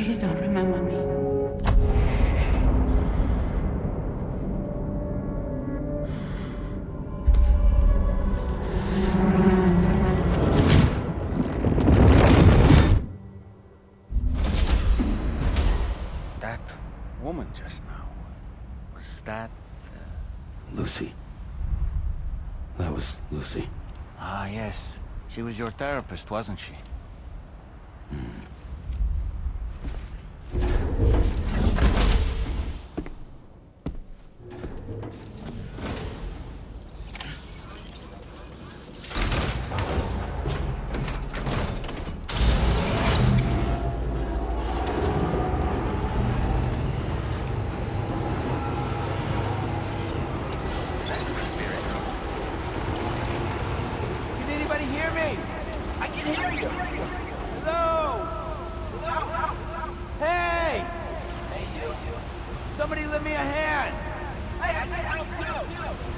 really don't remember me. That woman just now, was that... Lucy. That was Lucy. Ah, yes. She was your therapist, wasn't she? Can anybody hear me? I can hear you. Hello? Hey! Somebody lend me a hand.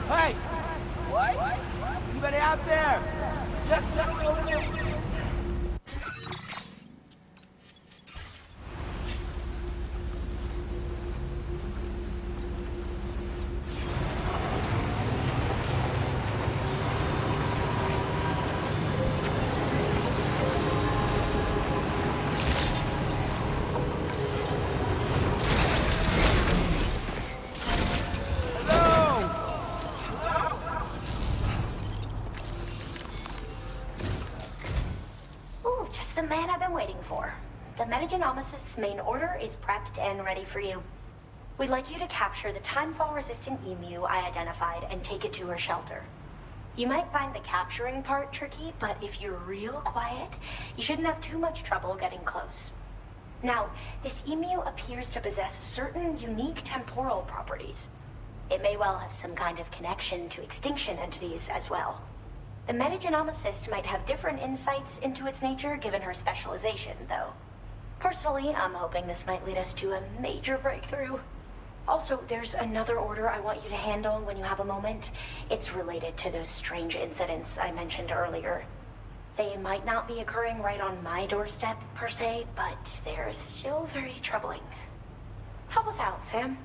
Hey! What? Anybody out there? Just Ooh, just the man I've been waiting for. The Metagenomicist's main order is prepped and ready for you. We'd like you to capture the timefall-resistant emu I identified and take it to her shelter. You might find the capturing part tricky, but if you're real quiet, you shouldn't have too much trouble getting close. Now, this emu appears to possess certain unique temporal properties. It may well have some kind of connection to extinction entities as well. The metagenomicist might have different insights into its nature given her specialization, though. Personally, I'm hoping this might lead us to a major breakthrough. Also, there's another order I want you to handle when you have a moment. It's related to those strange incidents I mentioned earlier. They might not be occurring right on my doorstep, per se, but they're still very troubling. Help us out, Sam.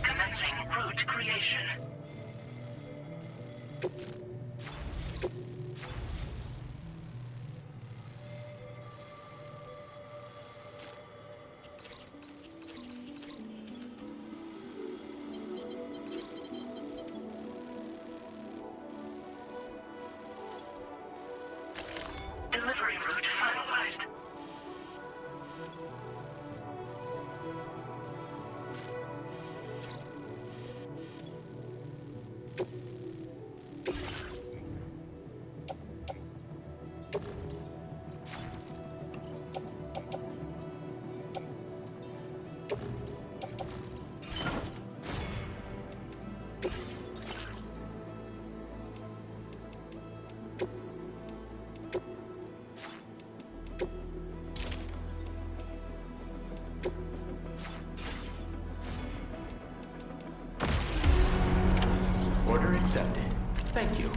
Commencing route creation. Delivery route finalized. Order accepted. Thank you.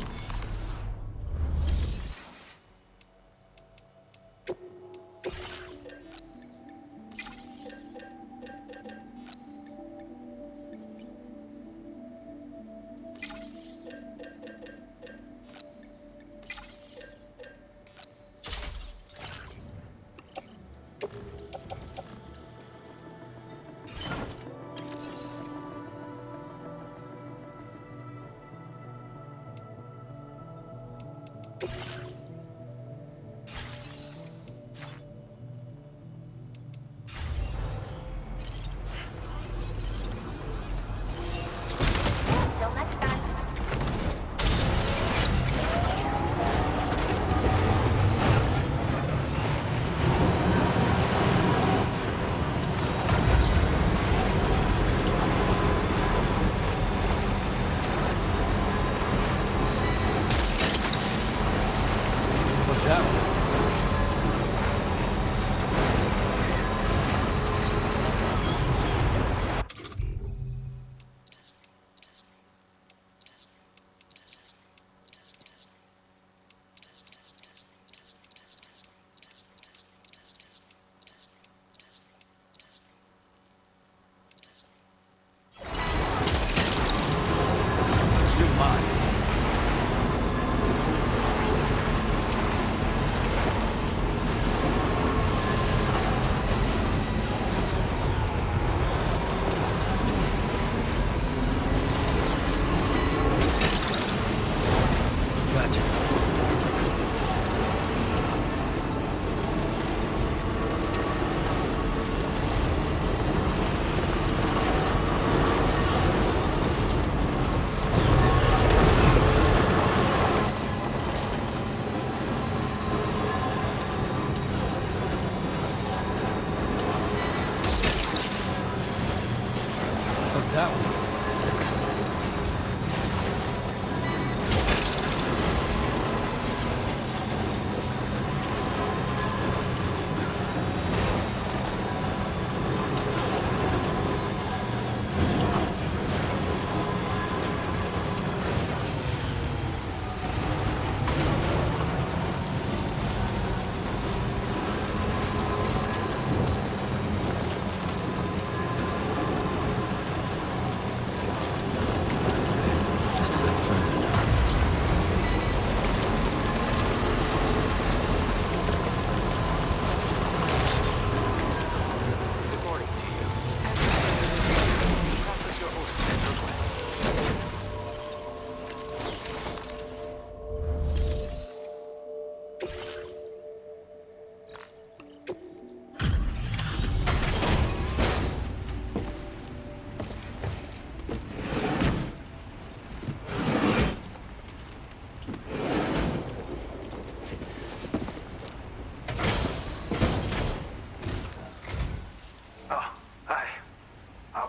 Till next time.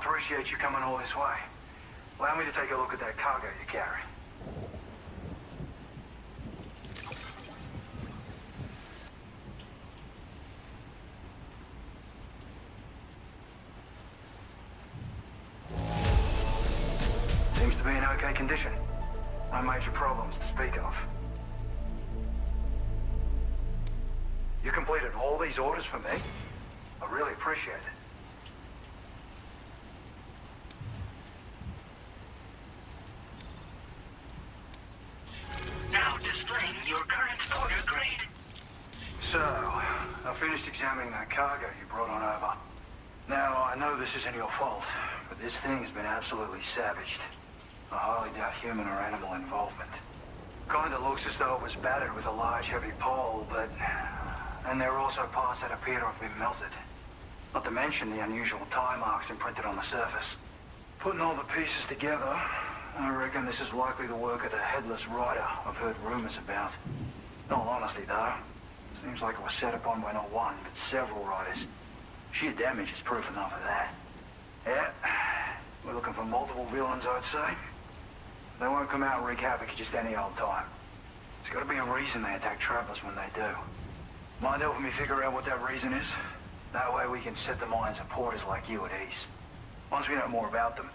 Appreciate you coming all this way. Allow me to take a look at that cargo you carry. Seems to be in okay condition. No major problems to speak of. You completed all these orders for me? I really appreciate it. Now displaying your current order grade. So, I finished examining that cargo you brought on over. Now, I know this isn't your fault, but this thing has been absolutely savaged. I highly doubt human or animal involvement. Kinda looks as though it was battered with a large heavy pole, but... And there are also parts that appear to have been melted. Not to mention the unusual tie marks imprinted on the surface. Putting all the pieces together, I reckon this is likely the work of the Headless rider I've heard rumors about. In all honesty, though, seems like it was set upon by not one, but several riders. Sheer damage is proof enough of that. Yeah, we're looking for multiple villains, I'd say. They won't come out and wreak havoc at just any old time. There's got to be a reason they attack travelers when they do. Mind helping me figure out what that reason is? That way we can set the minds of porters like you at ease. Once we know more about them,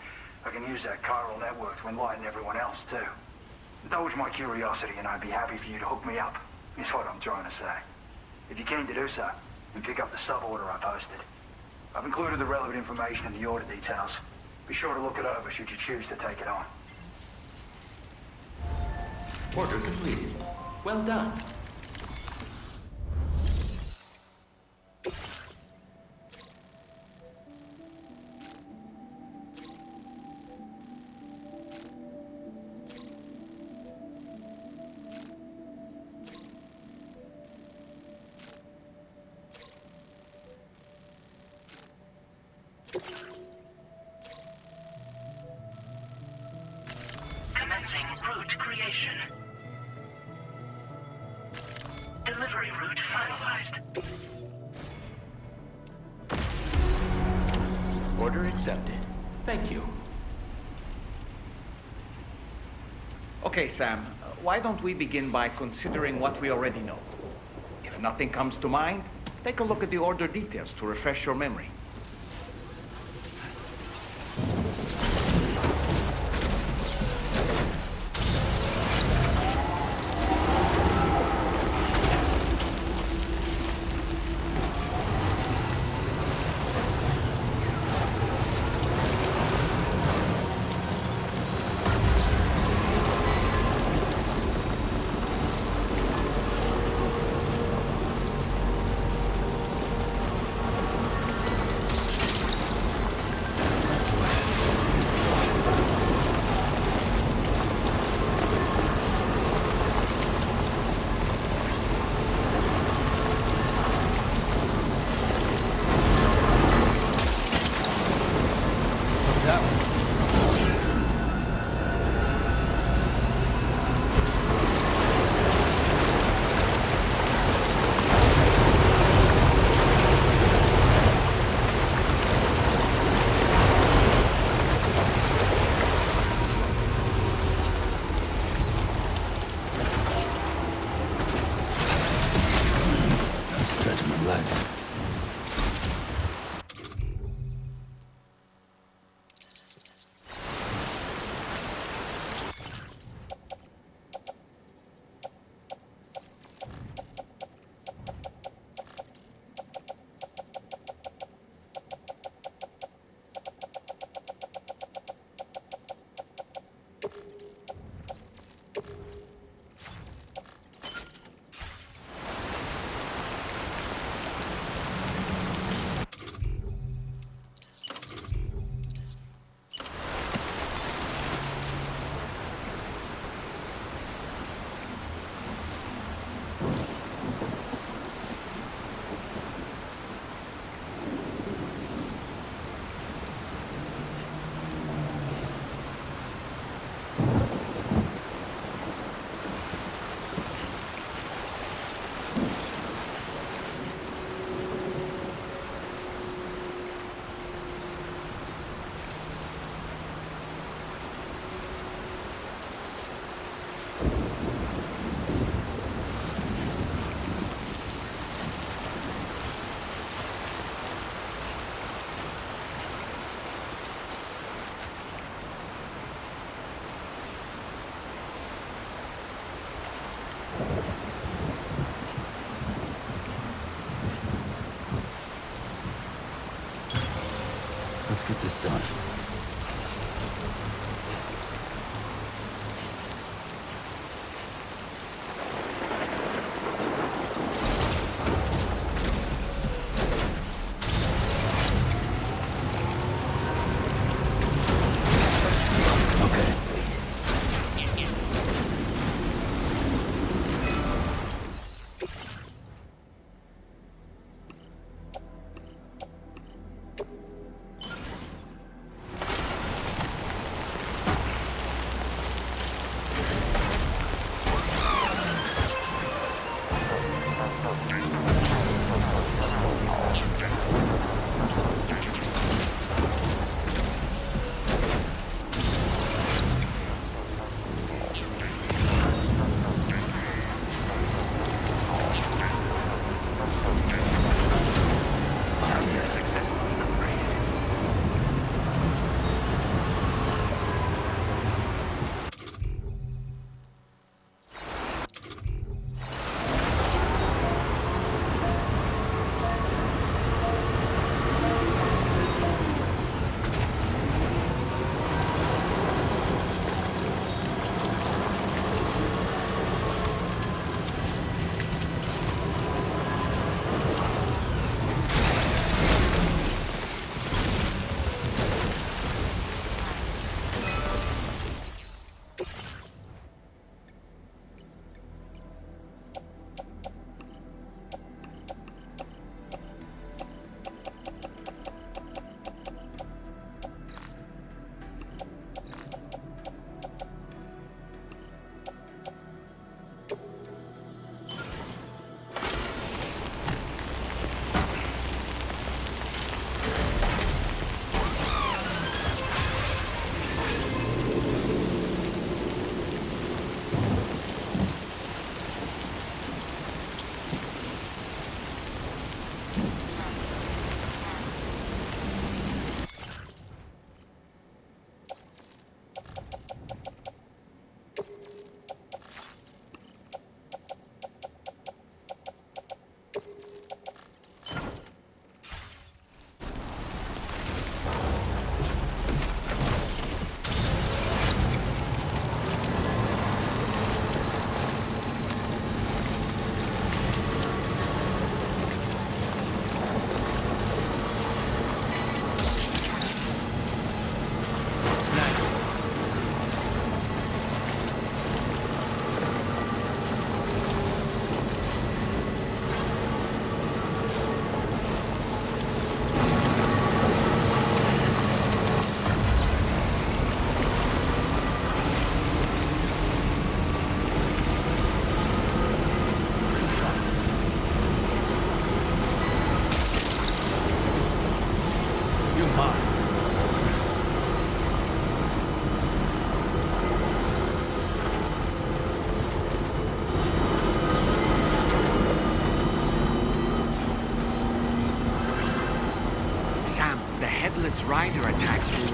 I can use that chiral network to enlighten everyone else, too. Indulge my curiosity and I'd be happy for you to hook me up, is what I'm trying to say. If you're keen to do so, then pick up the sub-order I posted. I've included the relevant information in the order details. Be sure to look it over should you choose to take it on. Order completed. Well done. Commencing route creation. Delivery route finalized. Order accepted. Thank you. Okay, Sam, why don't we begin by considering what we already know? If nothing comes to mind, take a look at the order details to refresh your memory. Stretch my legs. Let's get this done.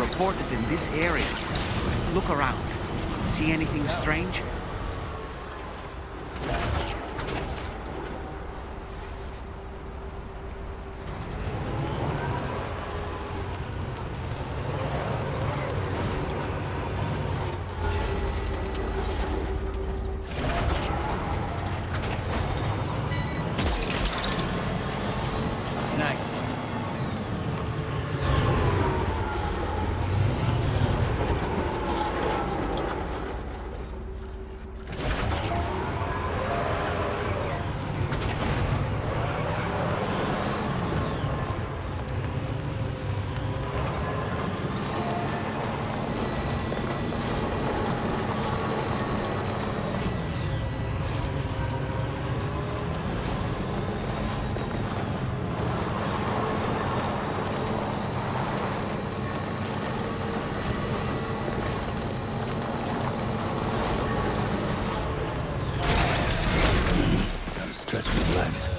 reported in this area. Look around. See anything strange? Stretch my legs.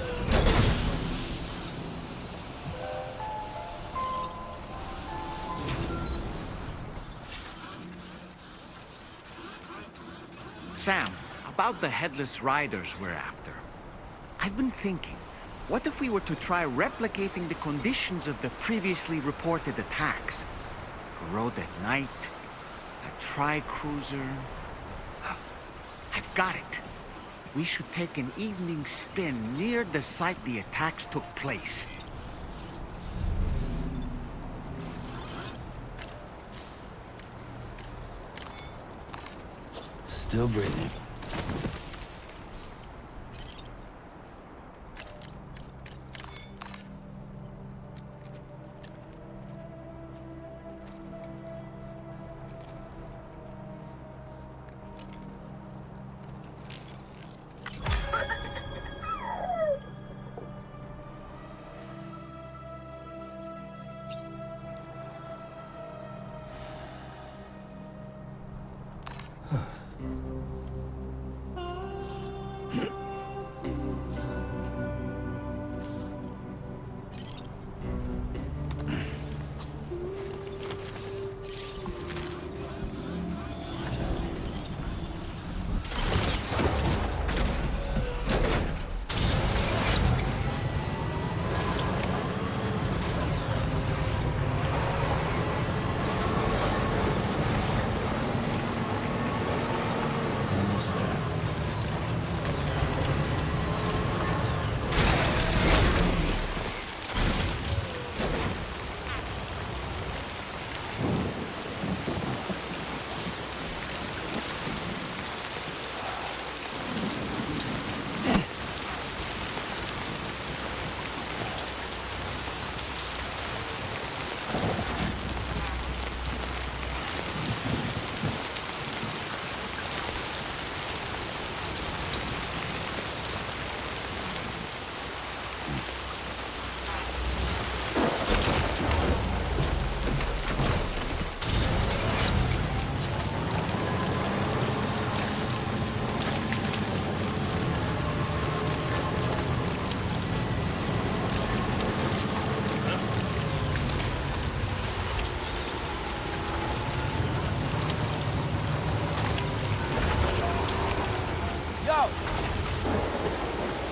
Sam, about the Headless Riders we're after. I've been thinking, what if we were to try replicating the conditions of the previously reported attacks? A road at night, a tri-cruiser. I've got it. We should take an evening spin near the site the attacks took place. Still breathing.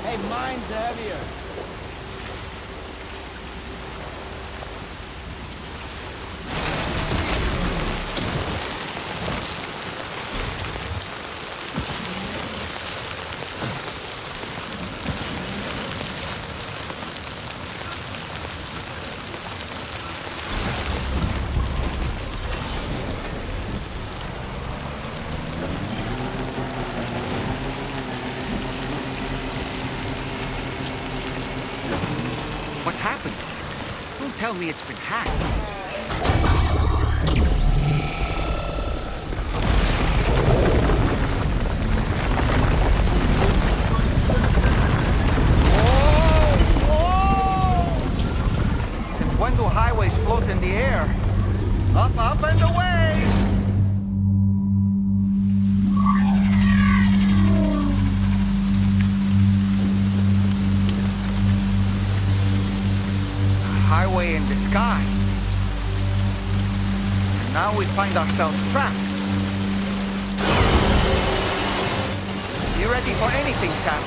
Hey, mine's heavier. What's happened? Don't tell me it's been hacked. Since when do highways float in the air? Up, up, and away! Highway in the sky. Now we find ourselves trapped. You ready for anything, Sam?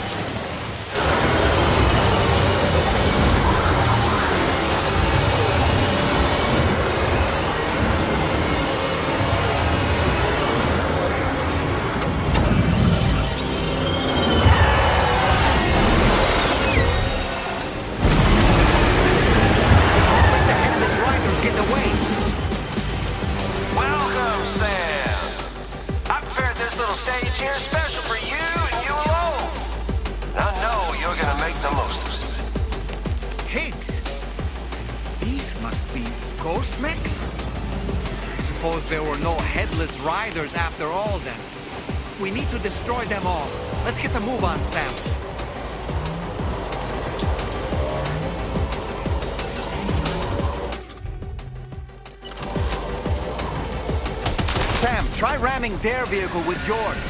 Welcome, Sam. I prepared this little stage here special for you and you alone. I know you're gonna make the most of it. Pigs? These must be ghost mechs? I suppose there were no headless riders after all then. We need to destroy them all. Let's get the move on, Sam. Sam, try ramming their vehicle with yours.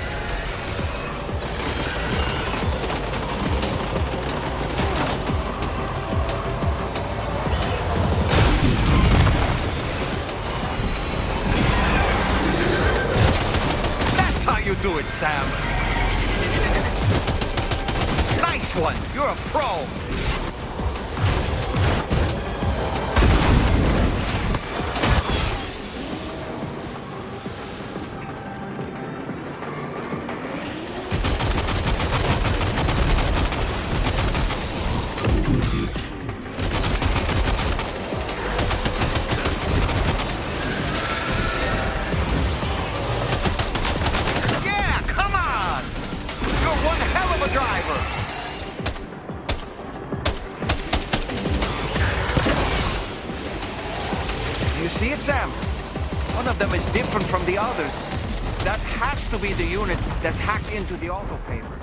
That's how you do it, Sam. Nice one. You're a pro. Yeah, come on! You're one hell of a driver! You see it, Sam? One of them is different from the others. That has to be the unit that's hacked into the auto paper.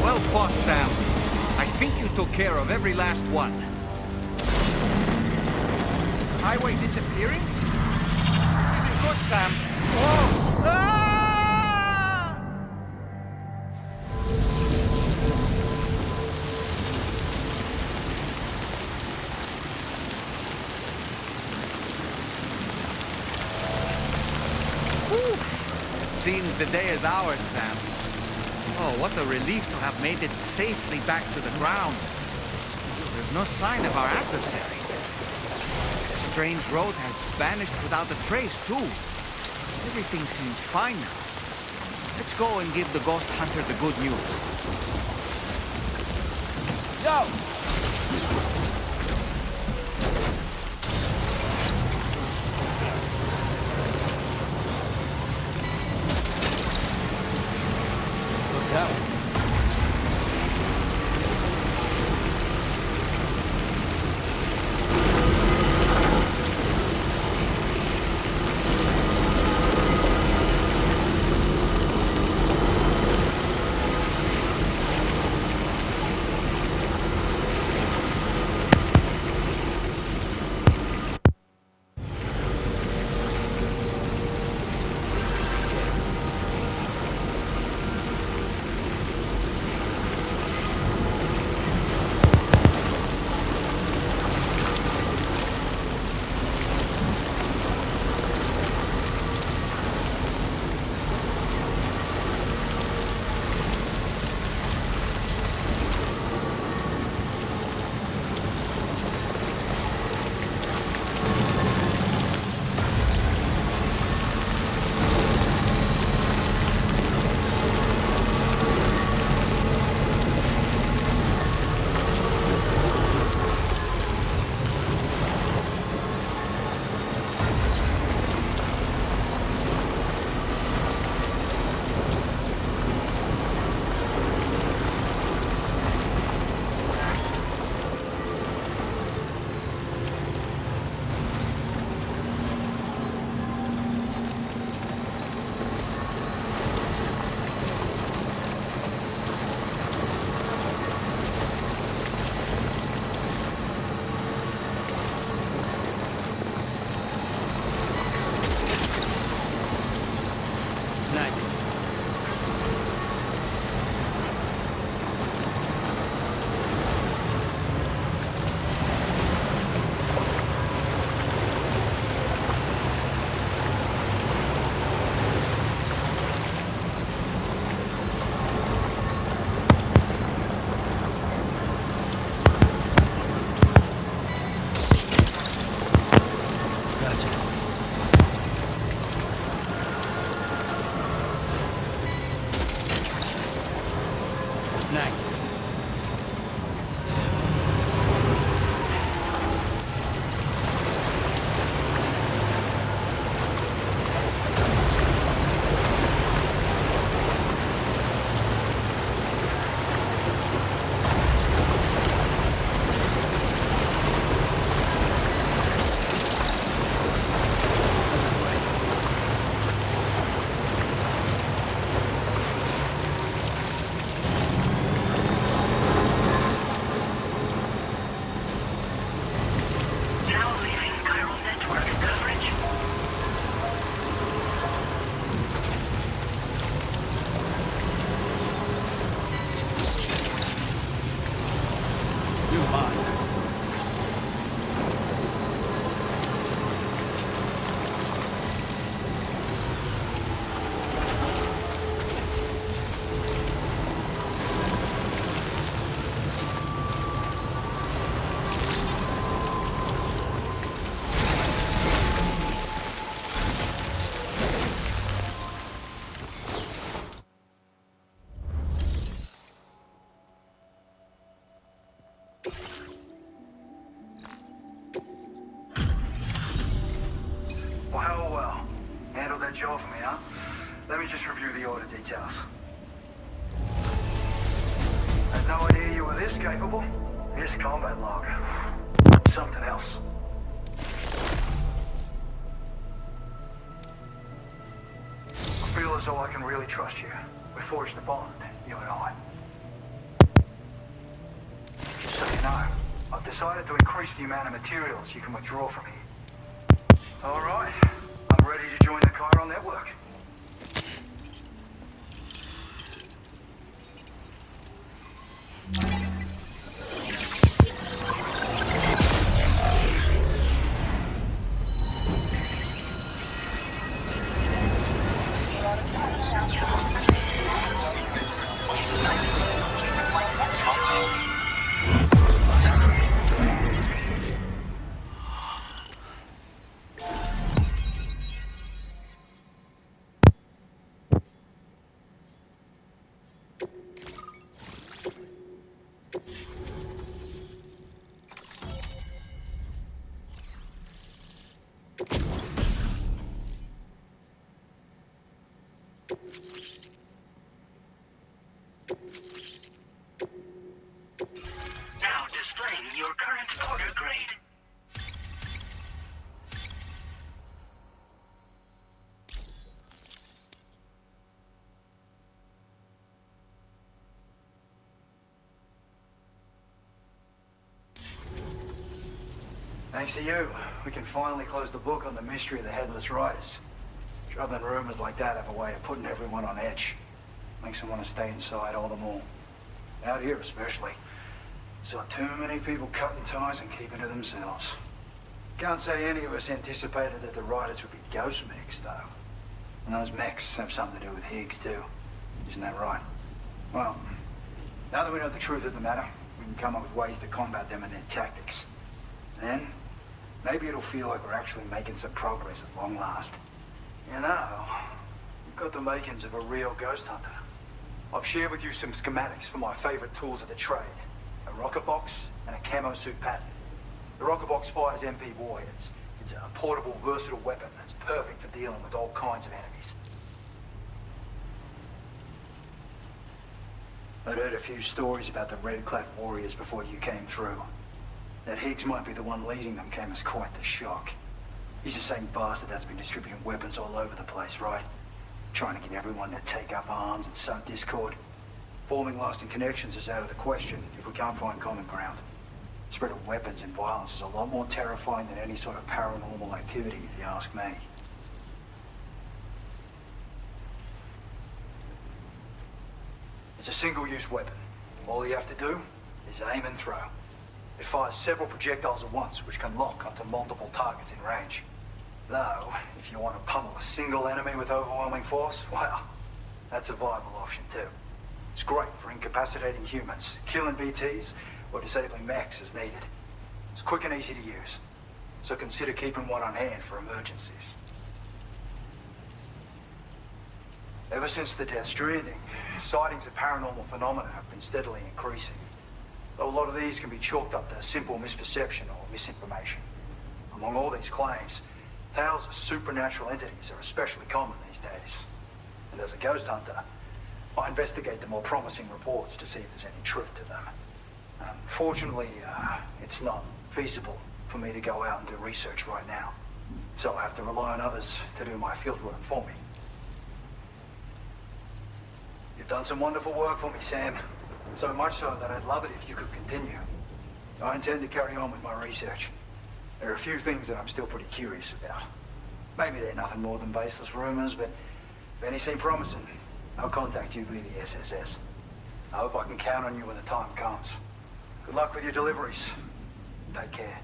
Well fought, Sam. I think you took care of every last one. Highway disappearing? This isn't good, Sam. Whoa! Ah! Whew. Seems the day is ours, Sam. Oh, what a relief to have made it safely back to the ground. There's no sign of our adversary. The strange road has vanished without a trace, too. Everything seems fine now. Let's go and give the ghost hunter the good news. Yo! Look out. that job for me, huh? Let me just review the order details. Had no idea you were this capable. This combat log. Something else. I feel as though I can really trust you. We forged a bond, you and I. Just so you know, I've decided to increase the amount of materials you can withdraw from here. All right, I'm ready to join the Chiral network. Now displaying your current order grade. Thanks to you, we can finally close the book on the mystery of the Headless Riders. Troubling rumors like that have a way of putting everyone on edge. Makes them want to stay inside all the more. Out here especially. Saw too many people cutting ties and keeping to themselves. Can't say any of us anticipated that the Riders would be ghost mechs, though. And those mechs have something to do with Higgs, too. Isn't that right? Well, now that we know the truth of the matter, we can come up with ways to combat them and their tactics. Then, maybe it'll feel like we're actually making some progress at long last. You know, you've got the makings of a real ghost hunter. I've shared with you some schematics for my favorite tools of the trade. A rocket box and a camo suit pattern. The rocket box fires MP warheads. It's a portable, versatile weapon that's perfect for dealing with all kinds of enemies. I'd heard a few stories about the red-clad warriors before you came through. That Higgs might be the one leading them came as quite the shock. He's the same bastard that's been distributing weapons all over the place, right? Trying to get everyone to take up arms and sow discord. Forming lasting connections is out of the question if we can't find common ground. The spread of weapons and violence is a lot more terrifying than any sort of paranormal activity, if you ask me. It's a single-use weapon. All you have to do is aim and throw. It fires several projectiles at once, which can lock onto multiple targets in range. Though, if you want to pummel a single enemy with overwhelming force, well, that's a viable option too. It's great for incapacitating humans, killing BTs, or disabling mechs as needed. It's quick and easy to use, so consider keeping one on hand for emergencies. Ever since the death Stranding, sightings of paranormal phenomena have been steadily increasing. Though a lot of these can be chalked up to simple misperception or misinformation. Among all these claims, tales of supernatural entities are especially common these days. And as a ghost hunter, I investigate the more promising reports to see if there's any truth to them. Unfortunately, it's not feasible for me to go out and do research right now. So I have to rely on others to do my fieldwork for me. You've done some wonderful work for me, Sam. So much so that I'd love it if you could continue. I intend to carry on with my research. There are a few things that I'm still pretty curious about. Maybe they're nothing more than baseless rumors, but if any seem promising, I'll contact you via the SSS. I hope I can count on you when the time comes. Good luck with your deliveries. Take care.